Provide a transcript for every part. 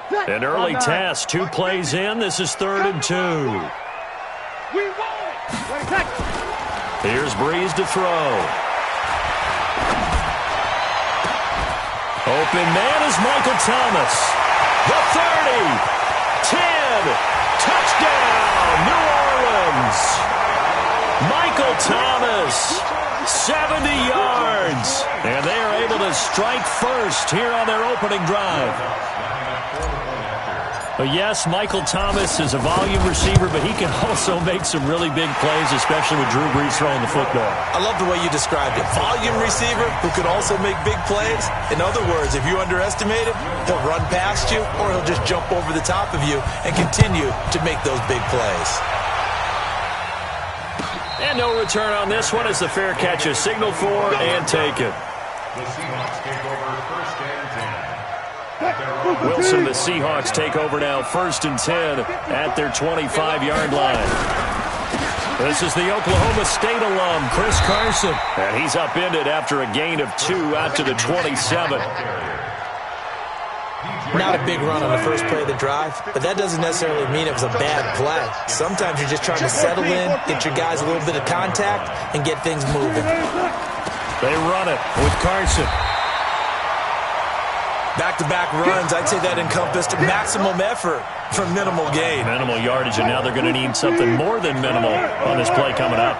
An early test, 2 plays in. This is 3rd and 2. Here's Breeze to throw. Open man is Michael Thomas. The 30, 10, touchdown, New Orleans. Michael Thomas, 70 yards. And they are able to strike first here on their opening drive. But yes, Michael Thomas is a volume receiver, but he can also make some really big plays, especially with Drew Brees throwing the football. I love the way you described it. Volume receiver who could also make big plays. In other words, if you underestimate him, he'll run past you or he'll just jump over the top of you and continue to make those big plays. And no return on this one as the fair catch is signaled for and taken. The Seahawks take over 1st and 10. Wilson, the Seahawks take over now 1st and 10 at their 25-yard line. This is the Oklahoma State alum, Chris Carson. And he's upended after a gain of 2 out to the 27. Not a big run on the first play of the drive, but that doesn't necessarily mean it was a bad play. Sometimes you're just trying to settle in, get your guys a little bit of contact, and get things moving. They run it with Carson. Back-to-back runs, I'd say that encompassed maximum effort for minimal gain. Minimal yardage, and now they're going to need something more than minimal on this play coming up.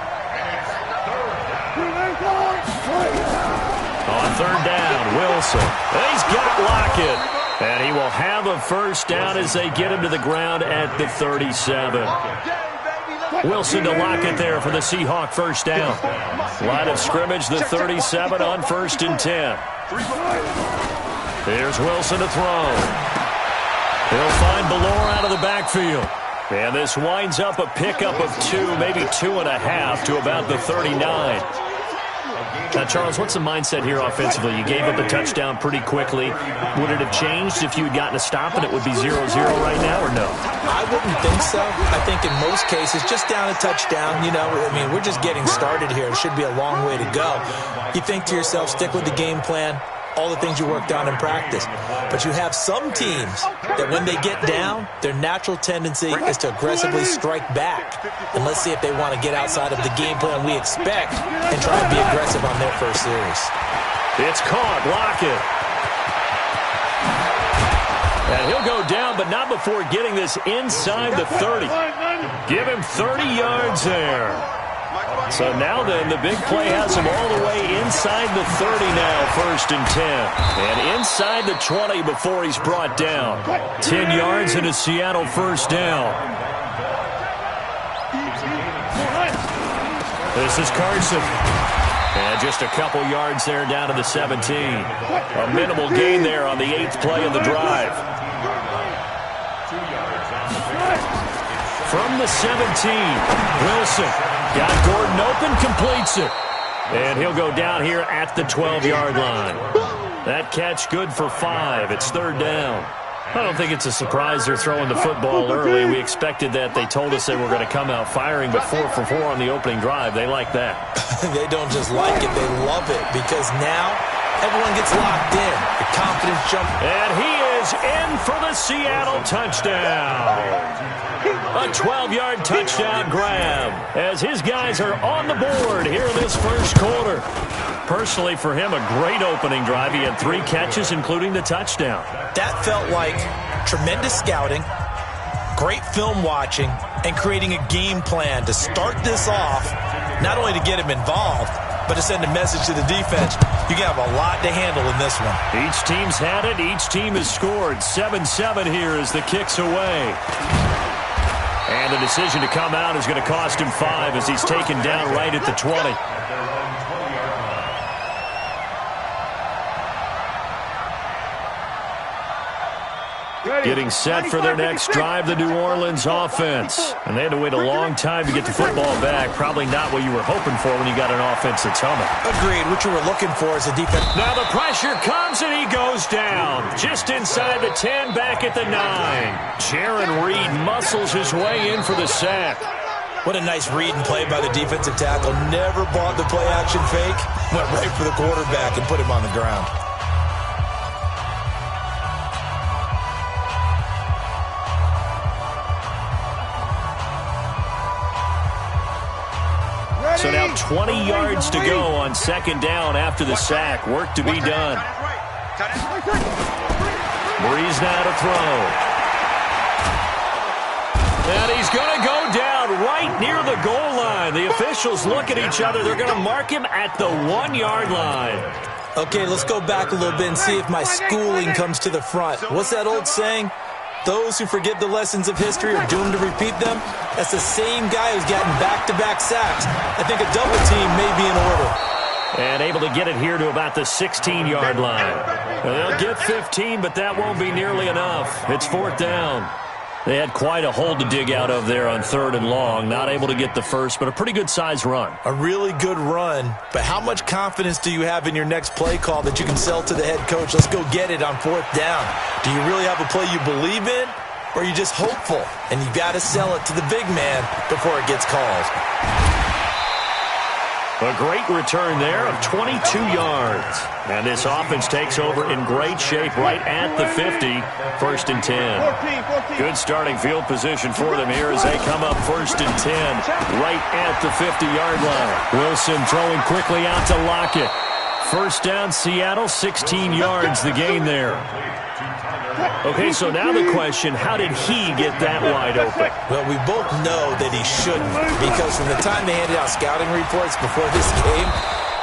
On 3rd down, Wilson. He's got Lockett. And he will have a first down as they get him to the ground at the 37. Wilson to Lockett there for the Seahawk first down. Line of scrimmage, the 37 on 1st and 10. Here's Wilson to throw. He'll find Ballore out of the backfield. And this winds up a pickup of 2, maybe 2.5 to about the 39. Now, Charles, what's the mindset here offensively? You gave up a touchdown pretty quickly. Would it have changed if you had gotten a stop and it would be 0-0 right now, or no? I wouldn't think so. I think in most cases, just down a touchdown, you know, I mean, we're just getting started here. It should be a long way to go. You think to yourself, stick with the game plan, all the things you worked on in practice. But you have some teams that when they get down, their natural tendency is to aggressively strike back. And let's see if they want to get outside of the game plan we expect and try and be aggressive on their first series. It's caught. Lockett. And he'll go down, but not before getting this inside the 30. Give him 30 yards there. So now then, the big play has him all the way inside the 30 now, 1st and 10. And inside the 20 before he's brought down. 10 yards and a Seattle first down. This is Carson. And just a couple yards there down to the 17. A minimal gain there on the 8th play of the drive. From the 17, Wilson. Got Gordon open, completes it. And he'll go down here at the 12-yard line. That catch good for 5. It's 3rd down. I don't think it's a surprise they're throwing the football early. We expected that. They told us they were going to come out firing, but 4 for 4 on the opening drive. They like that. They don't just like it, they love it, because now everyone gets locked in. The confidence jump. And he is in for the Seattle touchdown. A 12-yard touchdown grab as his guys are on the board here in this first quarter. Personally, for him, a great opening drive. He had 3 catches, including the touchdown. That felt like tremendous scouting, great film watching, and creating a game plan to start this off, not only to get him involved, but to send a message to the defense. You have a lot to handle in this one. Each team's had it. Each team has scored. 7-7 here as the kick's away. And the decision to come out is going to cost him 5 as he's taken down right at the 20. Getting set for their next drive, the New Orleans offense. And they had to wait a long time to get the football back. Probably not what you were hoping for when you got an offense that's humming. Agreed. What you were looking for is a defense. Now the pressure comes and he goes down. Just inside the 10, back at the 9. Jaron Reed muscles his way in for the sack. What a nice read and play by the defensive tackle. Never bought the play-action fake. Went right for the quarterback and put him on the ground. About 20 yards to go on second down after the sack. Work to be done. Breeze now to throw. And he's going to go down right near the goal line. The officials look at each other. They're going to mark him at the 1-yard line. Okay, let's go back a little bit and see if my schooling comes to the front. What's that old saying? Those who forget the lessons of history are doomed to repeat them. That's the same guy who's gotten back-to-back sacks. I think a double team may be in order. And able to get it here to about the 16-yard line. They'll get 15, but that won't be nearly enough. It's fourth down. They had quite a hole to dig out of there on 3rd and long. Not able to get the first, but a pretty good-sized run. A really good run, but how much confidence do you have in your next play call that you can sell to the head coach? Let's go get it on 4th down. Do you really have a play you believe in, or are you just hopeful? And you got to sell it to the big man before it gets called. A great return there of 22 yards. And this offense takes over in great shape right at the 50. 1st and 10. Good starting field position for them here as they come up 1st and 10 right at the 50-yard line. Wilson throwing quickly out to Lockett. 1st down, Seattle, 16 yards the gain there. Okay, so now the question, how did he get that wide open? Well, we both know that he shouldn't, because from the time they handed out scouting reports before this game,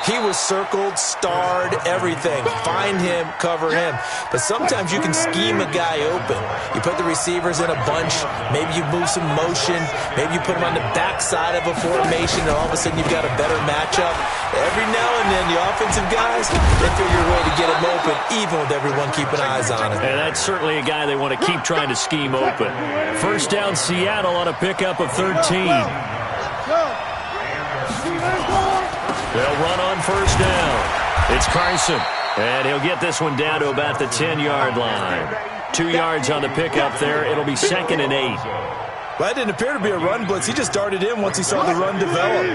he was circled, starred, everything. Find him, cover him. But sometimes you can scheme a guy open. You put the receivers in a bunch. Maybe you move some motion. Maybe you put them on the backside of a formation, and all of a sudden you've got a better matchup. Every now and then, the offensive guys, they figure a way to get him open, even with everyone keeping eyes on him. And that's certainly a guy they want to keep trying to scheme open. 1st down, Seattle on a pickup of 13. They'll run on 1st down. It's Carson. And he'll get this one down to about the 10-yard line. 2 yards on the pickup there. It'll be 2nd and 8. Well, that didn't appear to be a run blitz. He just darted in once he saw the run develop.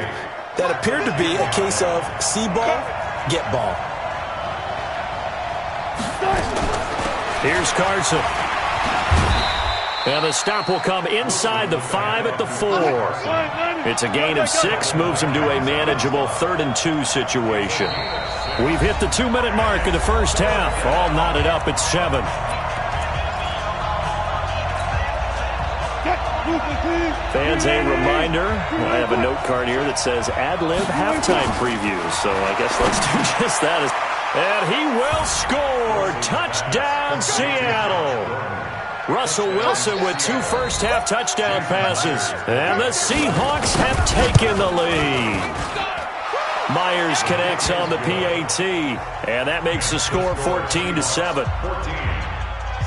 That appeared to be a case of see ball, get ball. Here's Carson. And the stop will come inside the 5 at the 4. It's a gain of 6, moves him to a manageable 3rd and 2 situation. We've hit the 2-minute mark of the first half. All knotted up at 7. Fans, a reminder, I have a note card here that says ad-lib halftime previews, so I guess let's do just that. And he will score. Touchdown, Seattle. Russell Wilson with 2 first-half touchdown passes. And the Seahawks have taken the lead. Myers connects on the PAT, and that makes the score 14-7. 14,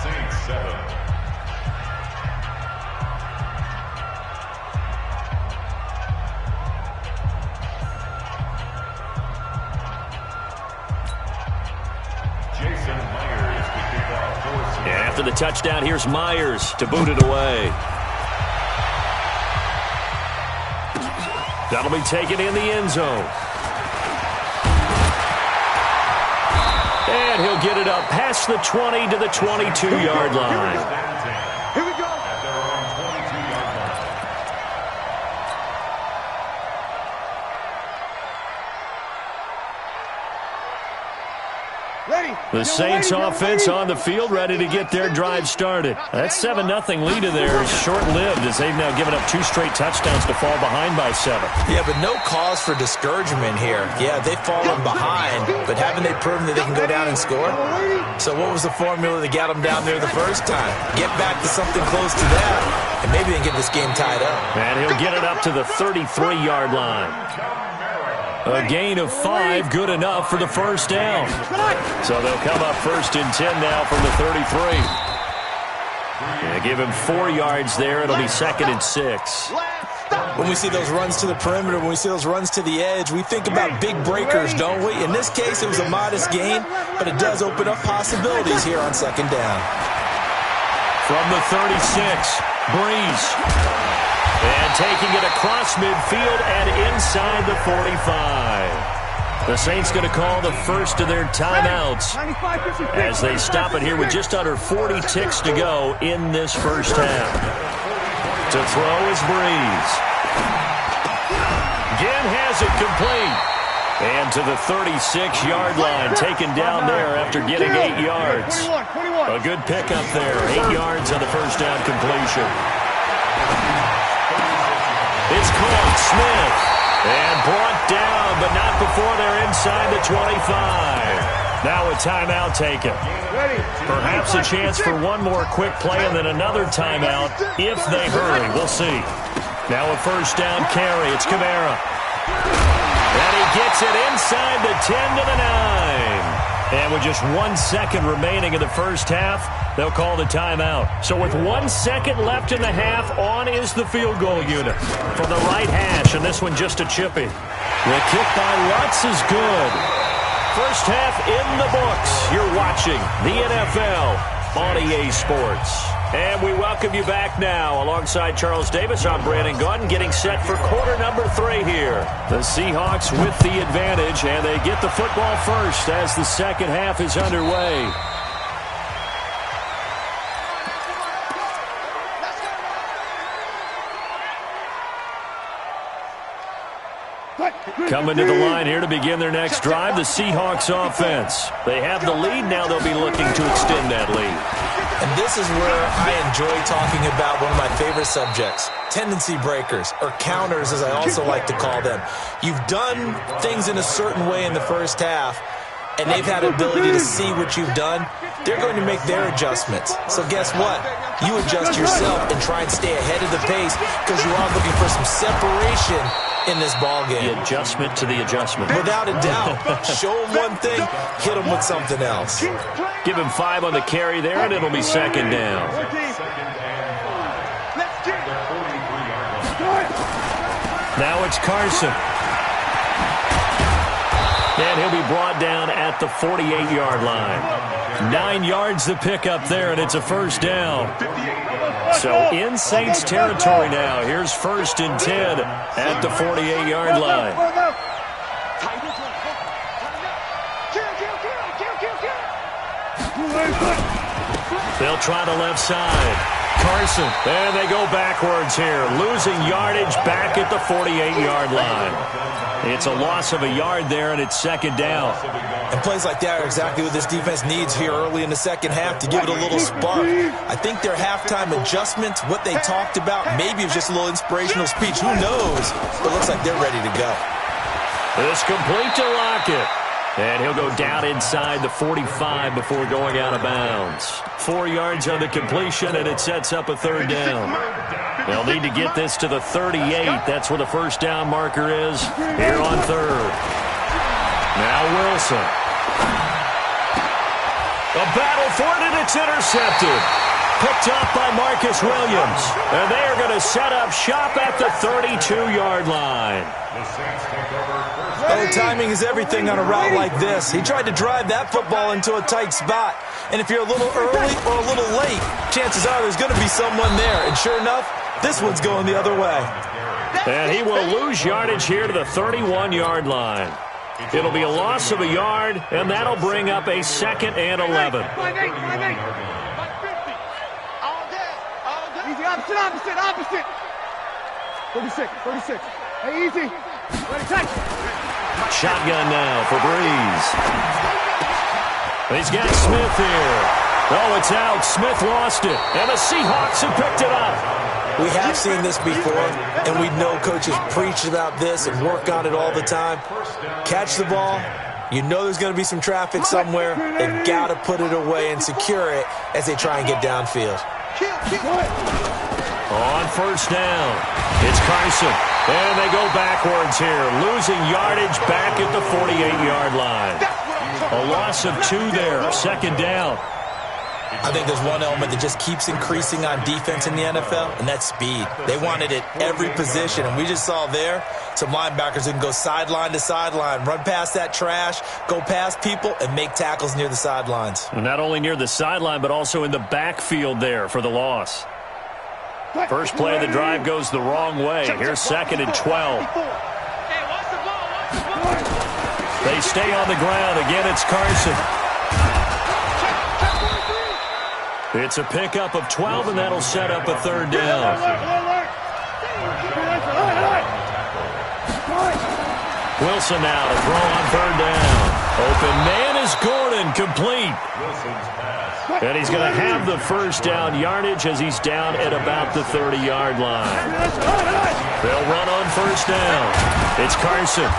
Saints 7. After the touchdown, here's Myers to boot it away. That'll be taken in the end zone. And he'll get it up past the 20 to the 22-yard line. Here we go. At their own 22-yard line. The Saints offense on the field, ready to get their drive started. That 7-0 lead of theirs is short-lived as they've now given up 2 straight touchdowns to fall behind by 7. Yeah, but no cause for discouragement here. Yeah, they've fallen behind, but haven't they proven that they can go down and score? So what was the formula that got them down there the first time? Get back to something close to that, and maybe they can get this game tied up. And he'll get it up to the 33-yard line. A gain of 5, good enough for the first down. So they'll come up 1st and 10 now from the 33. Yeah, give him 4 yards there. It'll be 2nd and 6. When we see those runs to the perimeter, when we see those runs to the edge, we think about big breakers, don't we? In this case, it was a modest gain, but it does open up possibilities here on 2nd down. From the 36, Breeze. And taking it across midfield and inside the 45. The Saints going to call the first of their timeouts as they stop it here with just under 40 ticks to go in this first half. To throw is Breeze. Again has it complete. And to the 36-yard line, taken down there after getting 8 yards. A good pickup there, 8 yards on the first down completion. It's caught, Smith, and brought down, but not before they're inside the 25. Now a timeout taken. Perhaps a chance for one more quick play and then another timeout if they hurry. We'll see. Now a first down carry. It's Kamara. And he gets it inside the 10 to the 9. And with just 1 second remaining in the first half, they'll call the timeout. So with 1 second left in the half, on is the field goal unit from the right hash, and this one just a chippy. The kick by Lutz is good. First half in the books. You're watching the NFL on EA Sports. And we welcome you back now. Alongside Charles Davis, I'm Brandon Gaudin, getting set for quarter number 3 here. The Seahawks with the advantage, and they get the football first as the second half is underway. Coming to the line here to begin their next drive, the Seahawks offense. They have the lead. Now they'll be looking to extend that lead. And this is where I enjoy talking about one of my favorite subjects, tendency breakers, or counters as I also like to call them. You've done things in a certain way in the first half, and they've had the ability to see what you've done. They're going to make their adjustments. So guess what? You adjust yourself and try and stay ahead of the pace because you are looking for some separation in this ball game. The adjustment to the adjustment. Without a doubt. Show them one thing, hit them with something else. Give him 5 on the carry there, and it'll be second down. Now it's Carson. And he'll be brought down at the 48-yard line. 9 yards to pick up there, and it's a first down. So in Saints territory now. Here's 1st and 10 at the 48-yard line. They'll try the left side. Carson, and they go backwards here, losing yardage back at the 48-yard line. It's a loss of a yard there, and it's second down. And plays like that are exactly what this defense needs here early in the second half to give it a little spark. I think their halftime adjustments, what they talked about, maybe it was just a little inspirational speech. Who knows? But it looks like they're ready to go. It's complete to Lockett. And he'll go down inside the 45 before going out of bounds. 4 yards on the completion, and it sets up a third down. They'll need to get this to the 38. That's where the first down marker is here on third. Now Wilson. A battle for it, and it's intercepted. Picked up by Marcus Williams. And they are going to set up shop at the 32-yard line. Oh, timing is everything on a route like this. He tried to drive that football into a tight spot. And if you're a little early or a little late, chances are there's going to be someone there. And sure enough, this one's going the other way. And he will lose yardage here to the 31-yard line. It'll be a loss of a yard, and that'll bring up a 2nd and 11. Easy, opposite. 36. Hey, easy. Ready, take. Shotgun now for Breeze. He's got Smith here. Oh, it's out. Smith lost it. And the Seahawks have picked it up. We have seen this before, and we know coaches preach about this and work on it all the time. Catch the ball. You know there's going to be some traffic somewhere. They've got to put it away and secure it as they try and get downfield. On first down, it's Carson. And they go backwards here, losing yardage back at the 48-yard line. A loss of 2 there, second down. I think there's one element that just keeps increasing on defense in the NFL, and that's speed. They want it at every position, and we just saw there some linebackers who can go sideline to sideline, run past that trash, go past people, and make tackles near the sidelines. Not only near the sideline, but also in the backfield there for the loss. First play of the drive goes the wrong way. Here's 2nd and 12. They stay on the ground. Again, it's Carson. It's a pickup of 12, and that'll set up a third down. Wilson now to throw on third down. Open man is Gordon, complete. And he's going to have the first down yardage as he's down at about the 30-yard line. They'll run on first down. It's Carson.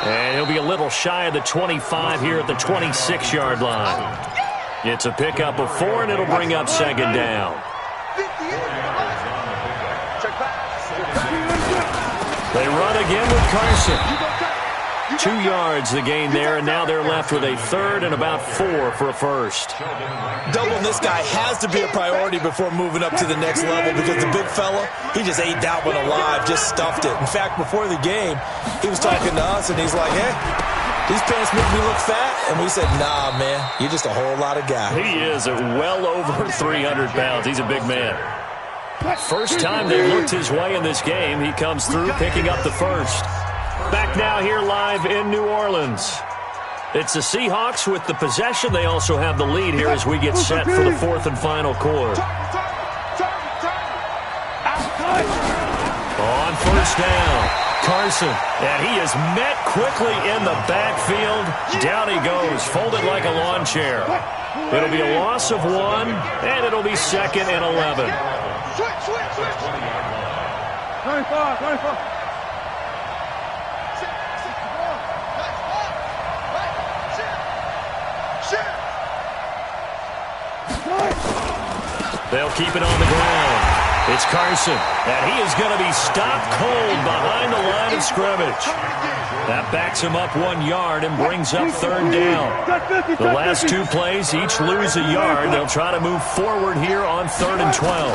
And he'll be a little shy of the 25 here at the 26-yard line. It's a pickup of 4, and it'll bring up second down. They run again with Carson. 2 yards the gain there, and now they're left with a third and about 4 for a first. Doubling this guy has to be a priority before moving up to the next level because the big fella, he just ate that one alive, just stuffed it. In fact, before the game, he was talking to us, and he's like, hey, these pants make me look fat. And we said, nah, man, you're just a whole lot of guy. He is at well over 300 pounds. He's a big man. First time they looked his way in this game, he comes through picking up the first. Back now here live in New Orleans. It's the Seahawks with the possession. They also have the lead here as we get set for the fourth and final quarter. On first down, Carson. And he is met quickly in the backfield. Down he goes, folded like a lawn chair. It'll be a loss of 1, and it'll be second and 11. 25. They'll keep it on the ground. It's Carson, and he is going to be stopped cold behind the line of scrimmage. That backs him up 1 yard and brings up third down. The last 2 plays each lose a yard. They'll try to move forward here on 3rd and 12.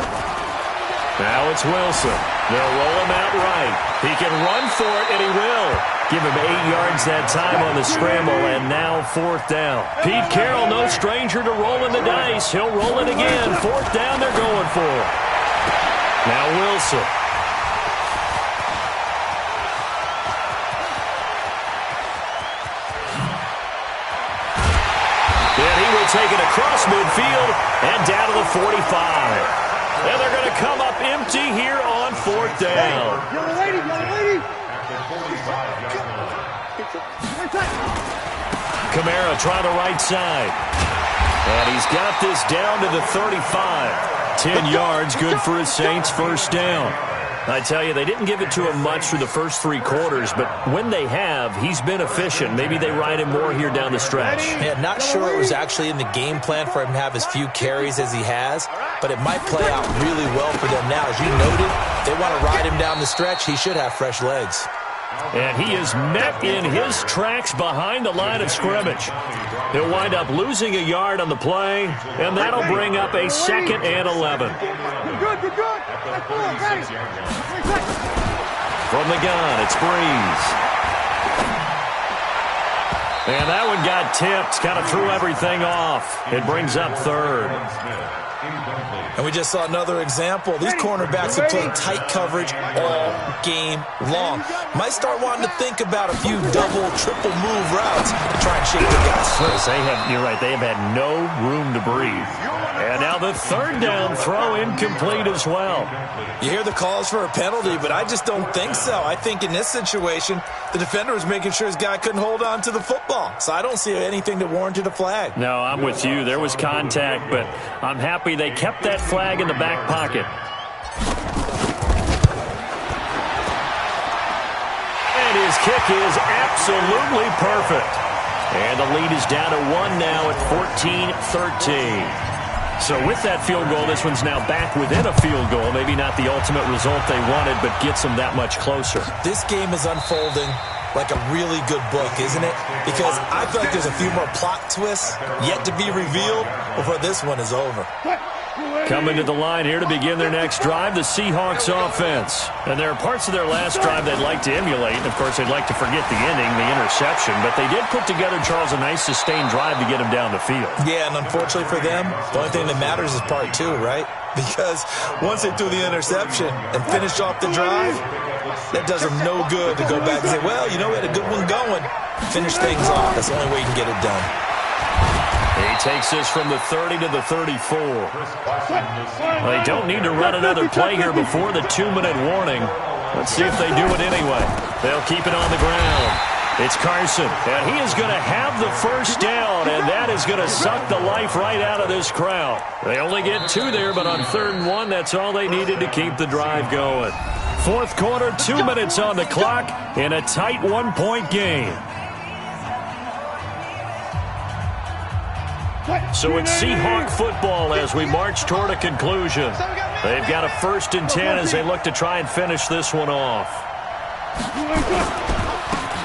Now it's Wilson. They'll roll him out right. He can run for it, and he will. Give him 8 yards that time on the scramble, and now 4th down. Pete Carroll, no stranger to rolling the dice. He'll roll it again. 4th down, they're going for it. Now Wilson. And he will take it across midfield and down to the 45. And they're going to come up empty here on 4th down. Yellow lady. Kamara try the right side. And he's got this down to the 35. 10 yards, good for his Saints, first down. I tell you, they didn't give it to him much through the first 3 quarters, but when they have, he's been efficient. Maybe they ride him more here down the stretch. Yeah, not sure it was actually in the game plan for him to have as few carries as he has, but it might play out really well for them now. As you noted, they want to ride him down the stretch. He should have fresh legs. And he is met in his tracks behind the line of scrimmage. He'll wind up losing a yard on the play, and that'll bring up a 2nd and 11. Good. From the gun, it's Breeze. And that one got tipped, kind of threw everything off. It brings up 3rd. And we just saw another example. These cornerbacks have played tight coverage all game long. Might start wanting to think about a few double, triple move routes to try and shake their guys. You're right, they have had no room to breathe. And now the 3rd down throw incomplete as well. You hear the calls for a penalty, but I just don't think so. I think in this situation, the defender was making sure his guy couldn't hold on to the football. So I don't see anything that warranted a flag. No, I'm with you. There was contact, but I'm happy they kept that flag in the back pocket. And his kick is absolutely perfect. And the lead is down to 1 now at 14-13. So with that field goal, this one's now back within a field goal. Maybe not the ultimate result they wanted, but gets them that much closer. This game is unfolding like a really good book, isn't it? Because I feel like there's a few more plot twists yet to be revealed before this one is over. Coming to the line here to begin their next drive, the Seahawks offense. And there are parts of their last drive they'd like to emulate. Of course, they'd like to forget the inning, the interception. But they did put together, Charles, a nice sustained drive to get them down the field. Yeah, and unfortunately for them, the only thing that matters is part 2, right? Because once they threw the interception and finished off the drive, that does them no good to go back and say, well, you know, we had a good one going. Finish things off. That's the only way you can get it done. He takes this from the 30 to the 34. They don't need to run another play here before the 2-minute warning. Let's see if they do it anyway. They'll keep it on the ground. It's Carson, and he is going to have the first down, and that is going to suck the life right out of this crowd. They only get 2 there, but on 3rd and 1, that's all they needed to keep the drive going. 4th quarter, 2 minutes on the clock in a tight 1-point game. So it's Seahawk football as we march toward a conclusion. They've got a 1st and 10 as they look to try and finish this one off.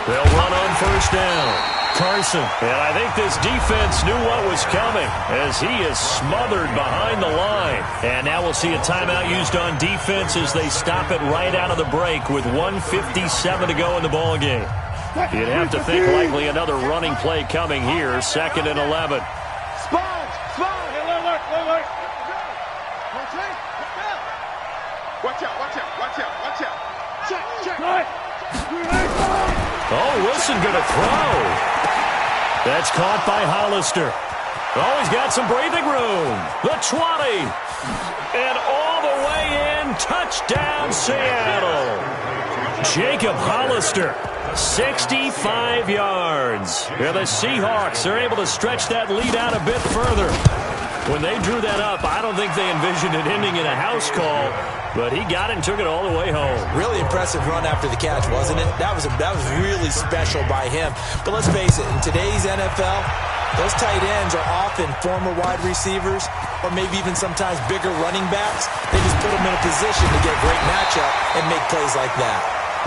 They'll run on 1st down. Carson, and I think this defense knew what was coming as he is smothered behind the line. And now we'll see a timeout used on defense as they stop it right out of the break with 1:57 to go in the ballgame. You'd have to think likely another running play coming here, 2nd and 11. Watch out. Check. Oh, Wilson going to throw. That's caught by Hollister. Oh, he's got some breathing room. The 20. And all the way in. Touchdown, Seattle. Jacob Hollister, 65 yards. Yeah, the Seahawks are able to stretch that lead out a bit further. When they drew that up, I don't think they envisioned it ending in a house call, but he got it and took it all the way home. Really impressive run after the catch, wasn't it? That was really special by him. But let's face it, in today's NFL, those tight ends are often former wide receivers or maybe even sometimes bigger running backs. They just put them in a position to get a great matchup and make plays like that.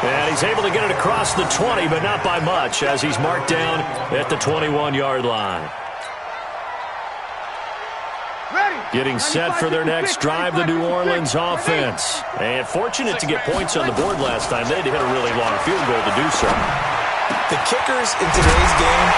And he's able to get it across the 20, but not by much, as he's marked down at the 21-yard line. Getting set for their next drive, the New Orleans offense. And fortunate to get points on the board last time. They had to hit a really long field goal to do so. The kickers in today's game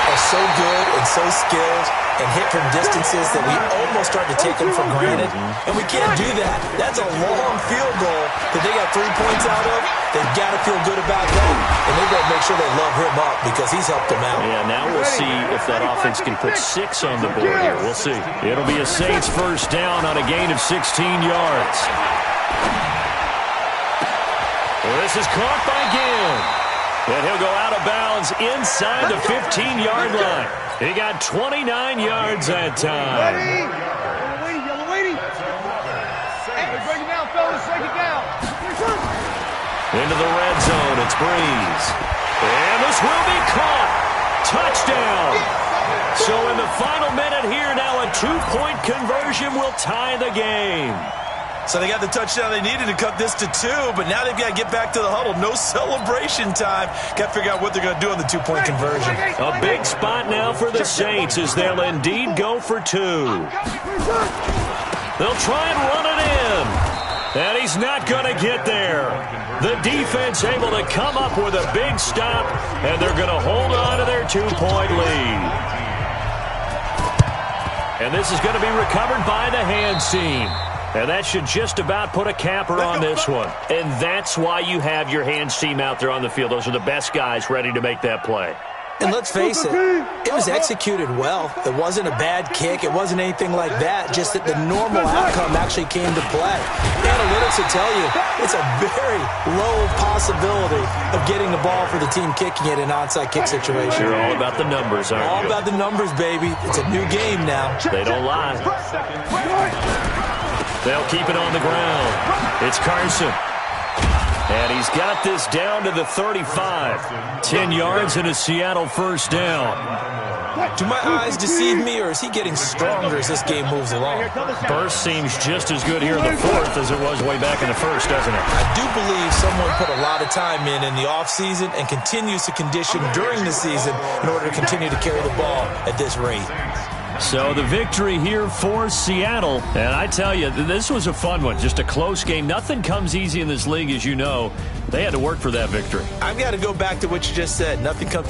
are so good and so skilled and hit from distances that we almost start to take them for granted. And we can't do that. That's a long field goal that they got 3 points out of. They've got to feel good about that. And they've got to make sure they love him up because he's helped them out. Yeah, now we'll see if that offense can put 6 on the board here. We'll see. It'll be a Saints first down on a gain of 16 yards. Well, this is caught by Gill. And he'll go out of bounds inside the 15-yard line. He got 29 yards that time. Yellow lady. Hey, break it down, fellas. Break it down. Into the red zone, it's Breeze. And this will be caught. Touchdown. So in the final minute here, now a 2-point conversion will tie the game. So they got the touchdown they needed to cut this to 2, but now they've got to get back to the huddle. No celebration time. Got to figure out what they're going to do on the 2-point conversion. A big spot now for the Saints as they'll indeed go for 2. They'll try and run it in. And he's not going to get there. The defense able to come up with a big stop, and they're going to hold on to their 2-point lead. And this is going to be recovered by the hands team. And that should just about put a capper on this one. And that's why you have your hands team out there on the field. Those are the best guys ready to make that play. And let's face it, it was executed well. It wasn't a bad kick. It wasn't anything like that. Just that the normal outcome actually came to play. The analytics will tell you it's a very low possibility of getting the ball for the team kicking it in an onside kick situation. You're all about the numbers, aren't you? All about the numbers, baby. It's a new game now. They don't lie. They'll keep it on the ground. It's Carson. And he's got this down to the 35. 10 yards and a Seattle first down. Do my eyes deceive me, or is he getting stronger as this game moves along? Burst seems just as good here in the fourth as it was way back in the first, doesn't it? I do believe someone put a lot of time in the offseason and continues to condition during the season in order to continue to carry the ball at this rate. So the victory here for Seattle. And I tell you, this was a fun one. Just a close game. Nothing comes easy in this league, as you know. They had to work for that victory. I've got to go back to what you just said. Nothing comes...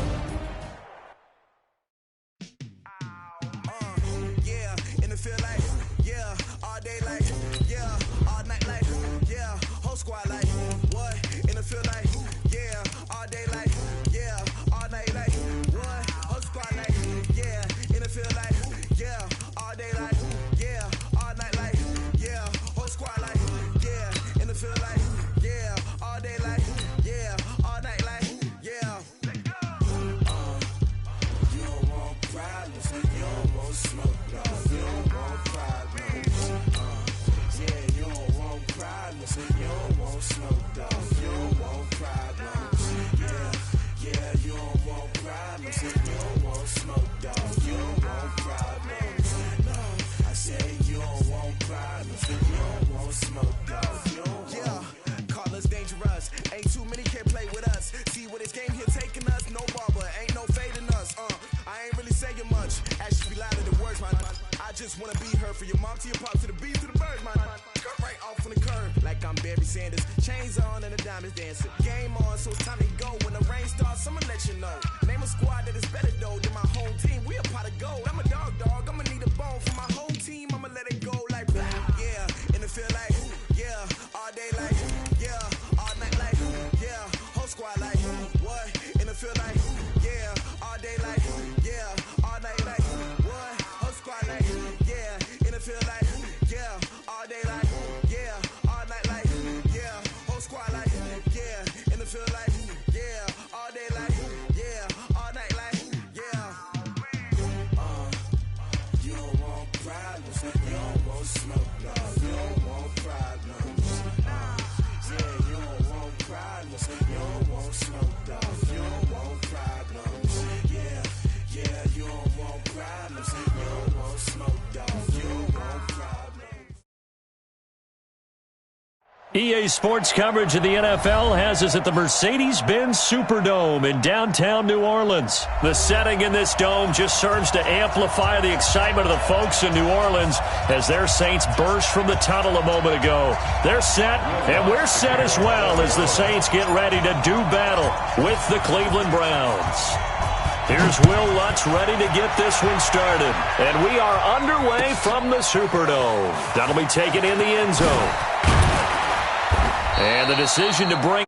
saying much. Actions be louder than words, man. I just wanna be heard, for your mom to your pop to the beat to the birds, man. Cut right off on the curb, like I'm Barry Sanders. Chains on and the diamonds dancing. Game on, so it's time to go. When the rain starts, I'ma let you know. Name a squad that is better though than my home team. We a pot of gold. I'm a dog. I'ma need a bone for my whole team. I'ma let it go like blah. Yeah, and it feel like yeah, all day like yeah, all night like yeah, whole squad like what? And it feel like yeah, all day like yeah, all night like what? Whole squad like yeah, and it feel like yeah, all day like yeah, all night like yeah, whole squad like yeah, and it feel like yeah, all day like yeah, all night like yeah. You don't want problems, you don't want smoke, no. You don't want problems. Yeah, you don't want problems, you don't want smoke, no. You don't want problems. Yeah, you don't want problems, you don't want smoke, no. You don't want problems. EA Sports coverage of the NFL has us at the Mercedes-Benz Superdome in downtown New Orleans. The setting in this dome just serves to amplify the excitement of the folks in New Orleans as their Saints burst from the tunnel a moment ago. They're set, and we're set as well as the Saints get ready to do battle with the Cleveland Browns. Here's Will Lutz ready to get this one started. And we are underway from the Superdome. That'll be taken in the end zone. And the decision to bring